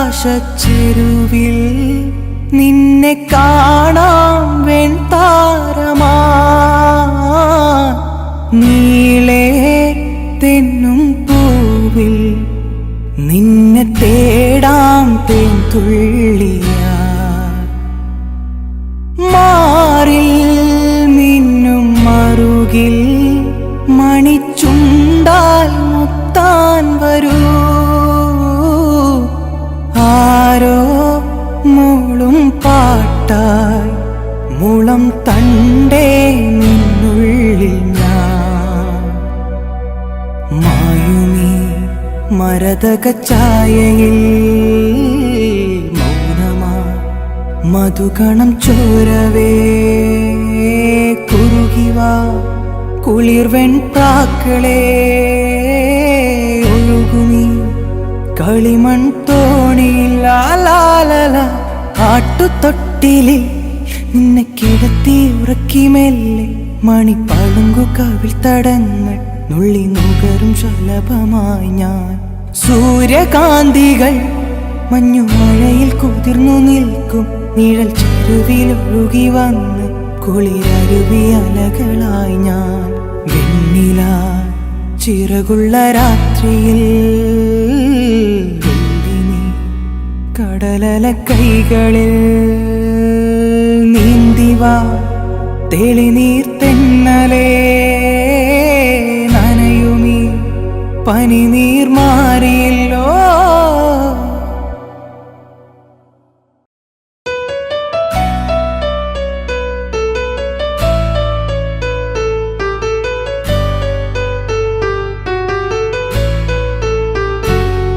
ആകാശച്ചെരുവിൽ നിന്നെ കാണാം വെൺതാരമാ നീളേ തെന്നും പൂവിൽ നിന്നെ തേടാം തേൻതുള്ളിയാ മാറിൽ മിന്നും മറുകിൽ മണിച്ചുണ്ടാൽ മുത്താൻ വരൂ ആരോ മൂളും പാട്ടായി മുളം തണ്ടേ നിന്നുള്ളിൽ ഞാൻ മായുമീ മരതക ഛായയിൽ മൗനമാ മധുകണം ചോരവേ കുറുകിവാ കുളിർവെൺ പ്രാക്കളേ ഒഴുകുമീ കളിമൺ തോണിയിൽ ആട്ടുതൊട്ടിലിൽ നിന്നെ കിടത്തി ഉറക്കി മെല്ലെ മണിപ്പളുങ്കു കവിൾ തടങ്ങൾ നുള്ളി നുകരും ശലഭമായി ഞാൻ സൂര്യകാന്തികൾ മഞ്ഞുമഴയിൽ കുതിർന്നു നിൽക്കും നിഴൽ ചെരുവിൽ ഒഴുകി വന്ന് കുളിരരുവി അലകളായി ഞാൻ വെണ്ണില ചിറകുള്ള രാത്രിയിൽ കടലല കൈകളിൽ നീന്തിവാ തെളിനീർ തെന്നലേ നനയുമീ പനിനീർ മാറിയിൽ